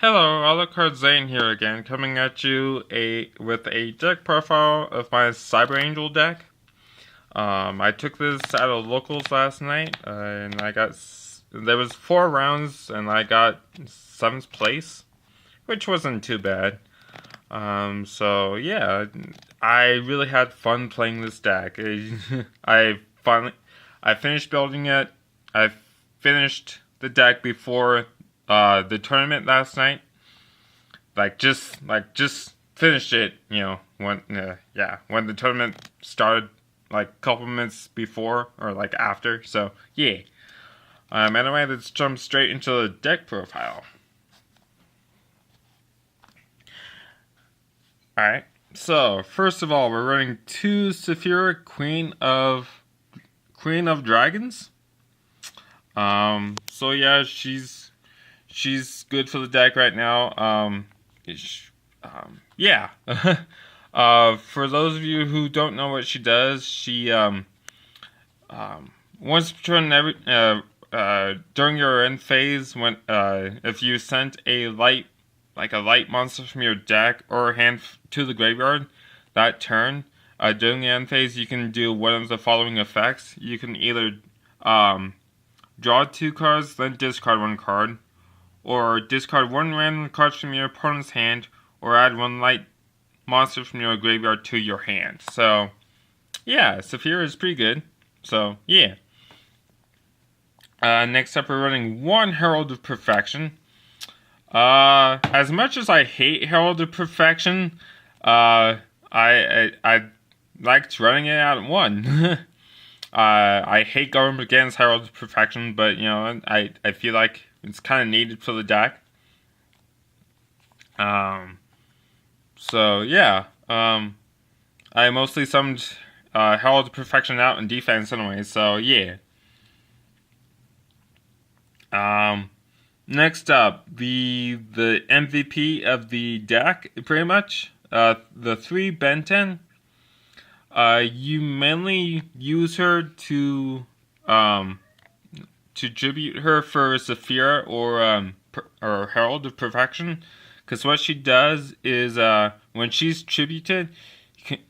Hello, Alucard Zane here again, coming at you with a deck profile of my Cyber Angel deck. I took this out of locals last night, and there was 4 rounds, and I got 7th place, which wasn't too bad. So yeah, I really had fun playing this deck. I finally, I finished building it. I finished the deck before the tournament last night. Just finished it. When the tournament started, like a couple minutes before or like after. So yeah. Anyway, let's jump straight into the deck profile. Alright, so first of all, we're running 2 Saffira Queen of Dragons. So yeah, she's good for the deck right now. Yeah. For those of you who don't know what she does, she once per turn during your end phase, when if you sent a light monster from your deck or hand to the graveyard that turn, during the end phase, you can do one of the following effects. You can either draw 2 cards, then discard 1 card, or discard 1 random card from your opponent's hand, or add 1 light monster from your graveyard to your hand. So, yeah, Saffira is pretty good. So, yeah. Next up, we're running 1 Herald of Perfection. As much as I hate Herald of Perfection, I liked running it out at 1. I hate going against Herald of Perfection, but I feel like it's kind of needed for the deck. So yeah, I mostly summoned Herald of Perfection out in defense anyway. So yeah. Next up, the MVP of the deck, pretty much. The 3 Benten. You mainly use her to tribute her for Saffira or Herald of Perfection, because what she does is when she's tributed,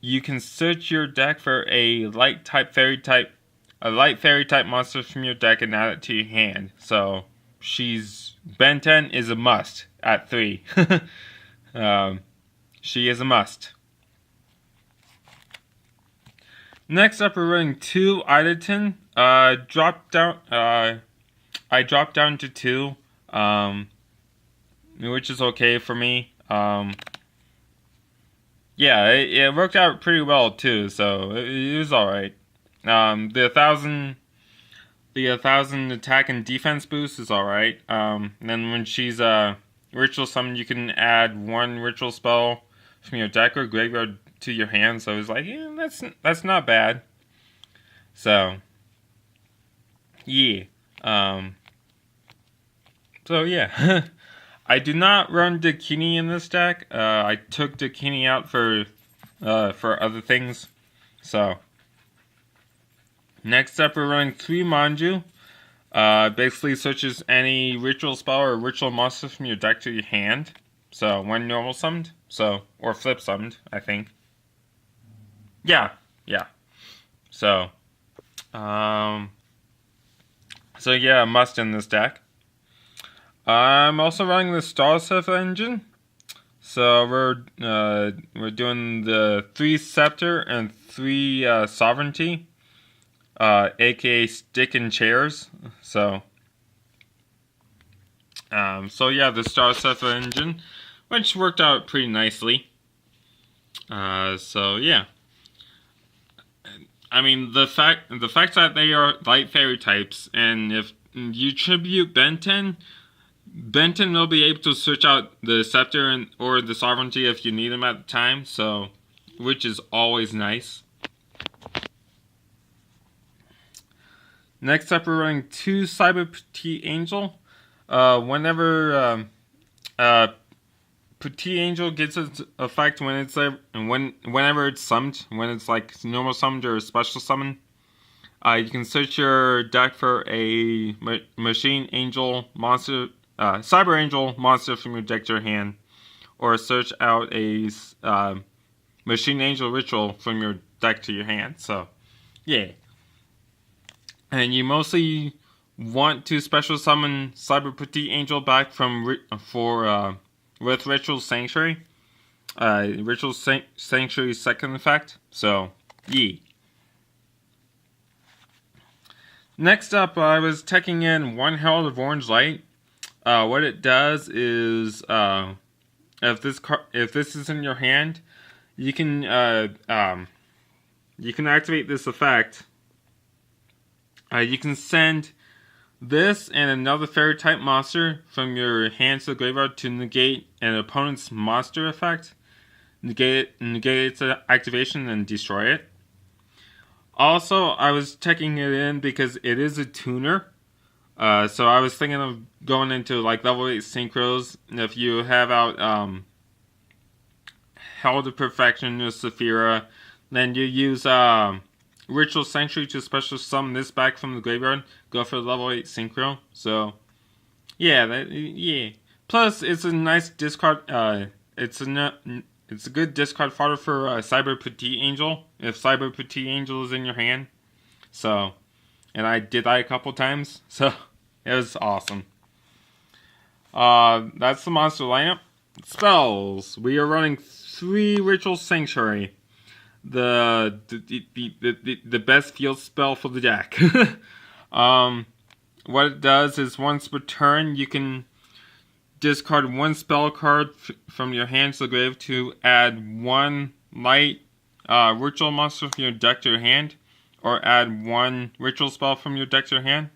you can search your deck for a light fairy type monster from your deck and add it to your hand. So Ben 10 is a must at 3. She is a must. Next up, we're running 2 Idaten. I dropped down to 2, which is okay for me. Yeah, it worked out pretty well too, so it was alright. The 1,000 attack and defense boost is alright. Then when she's ritual summoned, you can add 1 ritual spell from your deck or graveyard to your hand. So it's like, yeah, that's not bad. So yeah. So yeah. I do not run Dakini in this deck. I took Dakini out for other things. So next up, we're running 3 Manju. Basically searches any ritual spell or ritual monster from your deck to your hand. So when normal summoned, or flip summoned, I think. Yeah. So yeah, must in this deck. I'm also running the Star Surf engine. So we're doing the 3 Scepter and 3 Sovereignty, aka Stick and Chairs. So yeah, the Star Surf engine, which worked out pretty nicely. So yeah. I mean, the fact that they are light fairy types, and if you tribute Benten will be able to search out the Scepter or the Sovereignty if you need them at the time, so which is always nice. Next up, we're running 2 Cyber Petite Angel. Whenever Petite Angel gets its effect when it's there, and whenever it's summoned, when it's like normal summoned or special summon, you can search your deck for a Machine Angel monster Cyber Angel monster from your deck to your hand, or search out a Machine Angel ritual from your deck to your hand. So, yeah. And you mostly want to special summon Cyber Petite Angel back from with Ritual Sanctuary. Ritual Sanctuary's second effect. So, yeah. Next up, I was taking in one Herald of Orange Light. What it does is, if this is in your hand, you can activate this effect. You can send this and another fairy type monster from your hand to the graveyard to negate an opponent's monster effect, negate its activation, and destroy it. Also, I was checking it in because it is a tuner. So I was thinking of going into like level 8 synchros. If you have out Herald of Perfection or Saffira, then you use Ritual Sanctuary to special summon this back from the graveyard. Go for level 8 synchro. So yeah, yeah. Plus, it's a nice discard. It's a good discard fodder for Cyber Petite Angel if Cyber Petite Angel is in your hand. So, and I did that a couple times. So it was awesome. That's the monster lineup. Spells. We are running 3 Ritual Sanctuary. The best field spell for the deck. What it does is once per turn, you can discard 1 spell card from your hand to the grave to add 1 light ritual monster from your deck to your hand, or add 1 ritual spell from your deck to your hand.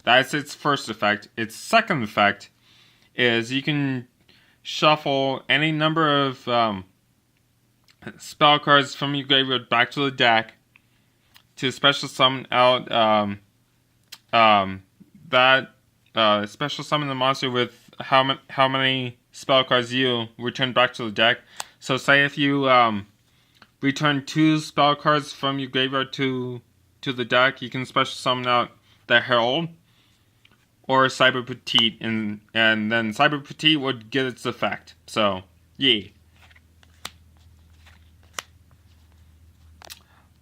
That's its first effect. Its second effect is you can shuffle any number of spell cards from your graveyard back to the deck to special summon out special summon the monster with how many spell cards you return back to the deck. So say if you return 2 spell cards from your graveyard to the deck, you can special summon out the Herald or Cyber Petite, and then Cyber Petite would get its effect. So yeah.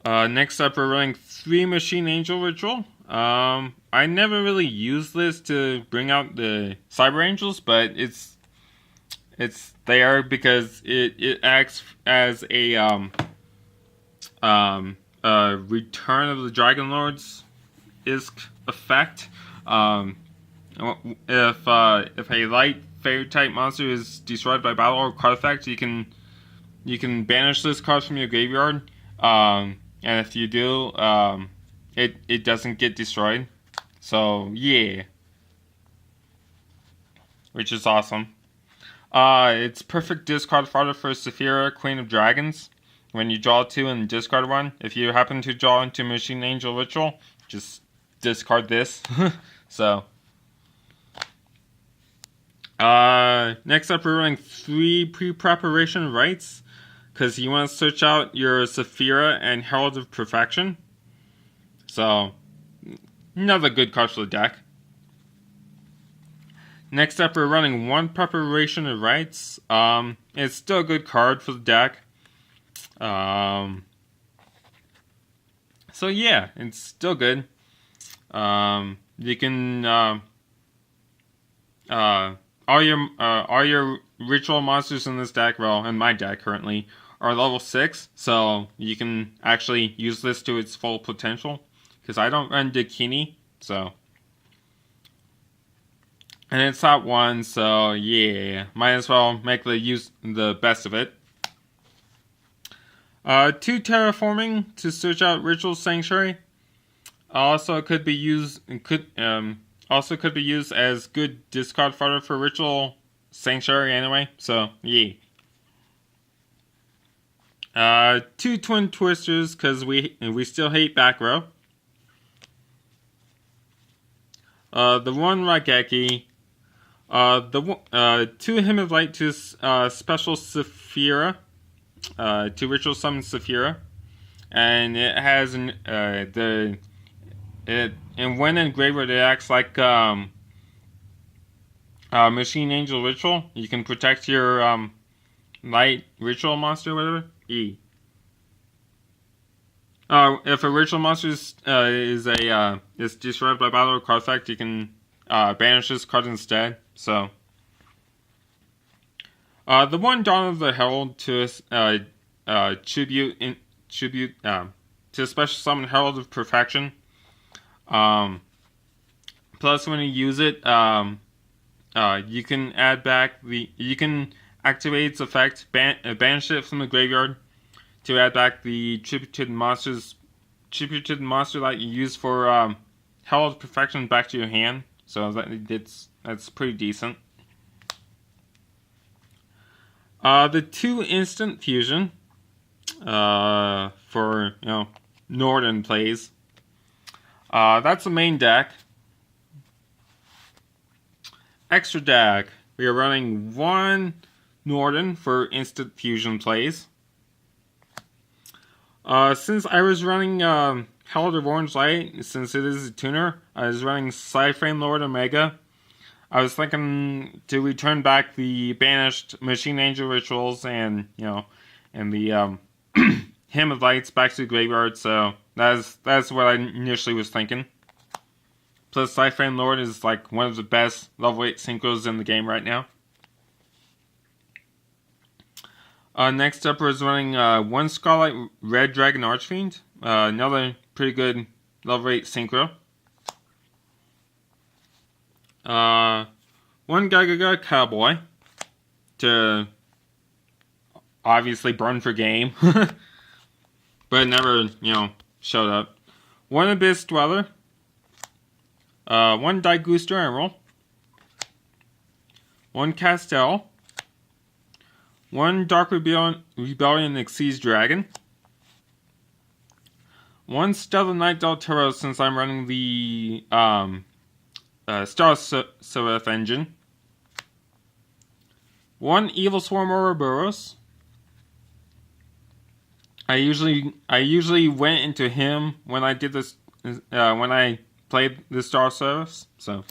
Next up, we're running 3 Machine Angel Ritual. I never really used this to bring out the Cyber Angels, but it's there because it acts as a Return of the Dragon Lords ISK effect. If a light fairy type monster is destroyed by battle or card effect, you can banish this card from your graveyard. And if you do, it doesn't get destroyed. So yeah, which is awesome. It's perfect discard fodder for Saffira, Queen of Dragons. When you draw 2 and discard 1, if you happen to draw into Machine Angel Ritual, just discard this. So next up, we're running 3 pre-preparation rites, because you want to search out your Saffira and Herald of Perfection. So, another good card for the deck. Next up, we're running 1 Preparation of Rites. It's still a good card for the deck. So yeah, it's still good. You can all your ritual monsters in this deck, well, in my deck currently, are level 6, so you can actually use this to its full potential. Because I don't run Dakini, so. And it's top 1, so yeah, might as well make the best of it. 2 Terraforming to search out Ritual Sanctuary. Also could be used as good discard fodder for Ritual Sanctuary anyway, so yeah. 2 Twin Twisters, because we still hate back row. The 1 Raigeki. 2 Hymn of Light to special Saffira. To ritual summon Saffira. And it has and when in graveyard it acts like Machine Angel Ritual. You can protect your light ritual monster, or whatever. E. If a ritual monster is destroyed by battle or card effect, you can banish this card instead. So, the one Dawn of the Herald to tribute to special summon Herald of Perfection. Plus, when you use it, you can add back you can activate its effect, banish it from the graveyard to add back the tribute to the monster that you use for Herald of Perfection back to your hand. So that's pretty decent. The 2 instant fusion for Northern plays. That's the main deck. Extra deck. We are running 1 Northern for instant fusion plays. Since I was running Herald of Orange Light, since it is a tuner, I was running Saffira Lord Omega. I was thinking to return back the banished Machine Angel Rituals and the Hymn of Lights back to the graveyard. So that's what I initially was thinking. Plus, Saffira Lord is like one of the best level 8 synchros in the game right now. Next up, we're running 1 Scarlet Red Dragon Archfiend. Another pretty good level 8 synchro. 1 Gagaga Cowboy to obviously burn for game, but it never, showed up. 1 Abyss Dweller. 1 Daiguster Emerald. 1 Castell. 1 Dark Rebellion Xyz Dragon. 1 Stellar Knight Del Toro, since I'm running the Star Seraph engine. 1 Evil Swarm Ouroboros. I usually went into him when I did this when I played the Star Seraphs, so.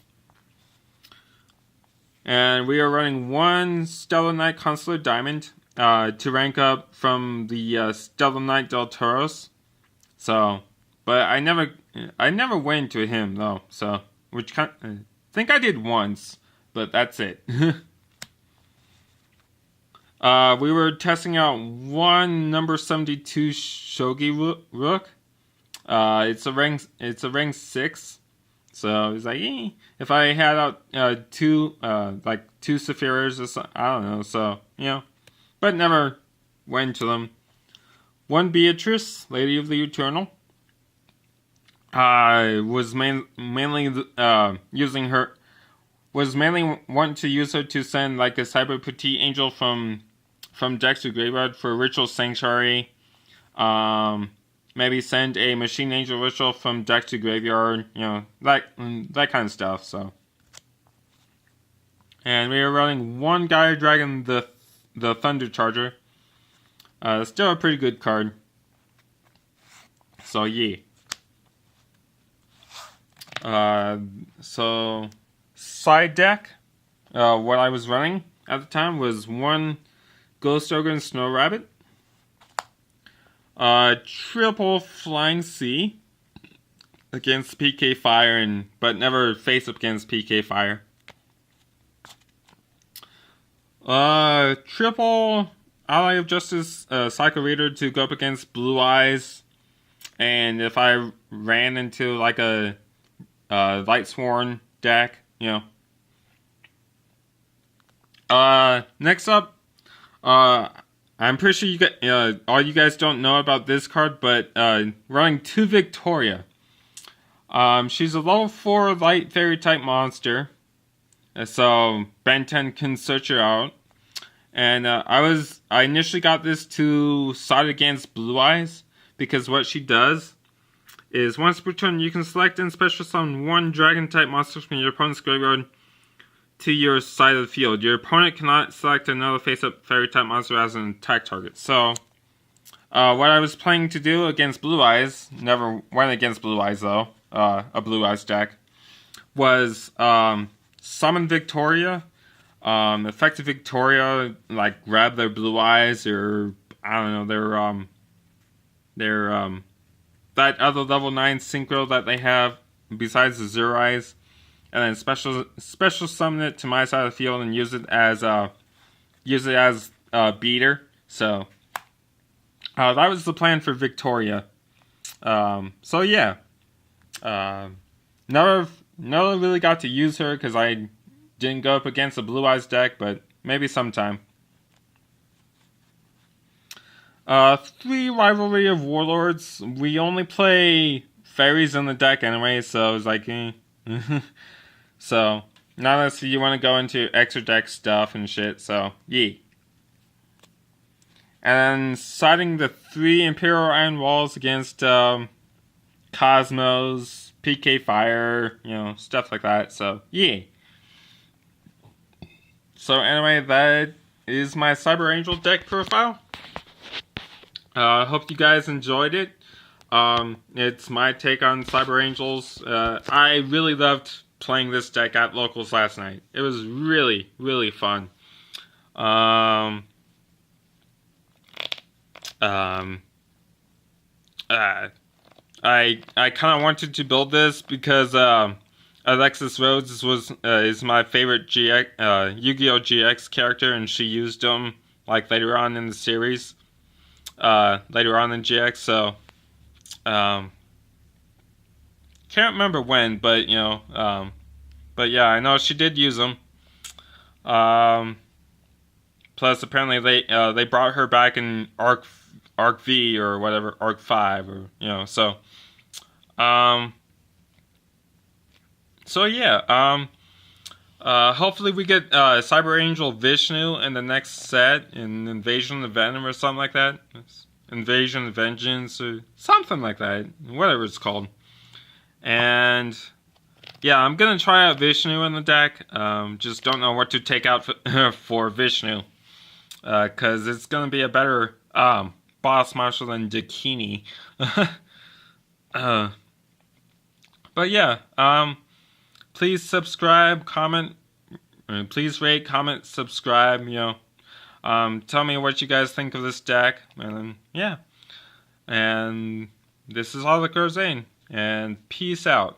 And we are running 1 Stellar Knight Consular Diamond to rank up from the Stellar Knight Del Toros. So, but I never went to him though. So, I think I did once, but that's it. We were testing out 1 number 72 Shogi Rook. It's a rank 6. So it's like, if I had out 2 Saphiras or something, I don't know. So but never went to them. 1 Beatrice, Lady of the Eternal. I was mainly using her. Was mainly wanting to use her to send like a Cyber Petite Angel from deck to graveyard for Ritual Sanctuary. Maybe send a Machine Angel Ritual from deck to graveyard, that kind of stuff, so. And we are running 1 Gaia Dragon, the Thunder Charger. Still a pretty good card. So, yeah. So, side deck, what I was running at the time was 1 Ghost Ogre and Snow Rabbit. Triple Flying Sea against PK Fire, but never face up against PK Fire. Triple Ally of Justice Psycho Reader to go up against Blue Eyes, and if I ran into like a Light Sworn deck, Next up, I'm pretty sure all you guys don't know about this card, but running 2 Victoria. She's a level 4 light fairy type monster, so Ben 10 can search her out. And I initially got this to side against Blue Eyes, because what she does is once per turn you can select and special summon 1 dragon type monster from your opponent's graveyard to your side of the field. Your opponent cannot select another face-up fairy type monster as an attack target. So, what I was planning to do against Blue Eyes, never went against Blue Eyes though, a Blue Eyes deck, was summon Victoria. Effective Victoria, like, grab their blue eyes, or I don't know, that other level 9 synchro that they have besides the Zero Eyes, and then special summon it to my side of the field and use it as beater. So that was the plan for Victoria. So yeah, never really got to use her because I didn't go up against a Blue Eyes deck, but maybe sometime. 3 Rivalry of Warlords. We only play fairies in the deck anyway, so it's like, so, not unless you want to go into extra deck stuff and shit, so, yeah. And then siding the 3 Imperial Iron Walls against, Cosmos, PK Fire, stuff like that, so, yeah. So anyway, that is my Cyber Angel deck profile. I hope you guys enjoyed it. It's my take on Cyber Angels. I really loved playing this deck at locals last night. It was really, really fun. I kind of wanted to build this because Alexis Rhodes is my favorite GX Yu-Gi-Oh! GX character, and she used him like later on in the series, later on in GX. So can't remember when, but but yeah, I know she did use him. Plus, apparently they brought her back in Arc V or whatever, Arc 5, or so. So yeah, hopefully we get Cyber Angel Vishnu in the next set, in Invasion of Venom or something like that. Invasion of Vengeance or something like that, whatever it's called. And yeah, I'm gonna try out Vishnu in the deck. Just don't know what to take out for Vishnu, because it's gonna be a better boss marshal than Dakini. But yeah, please subscribe, comment, please rate, comment, subscribe, tell me what you guys think of this deck, and then, yeah. And this is Alec Zane, and peace out.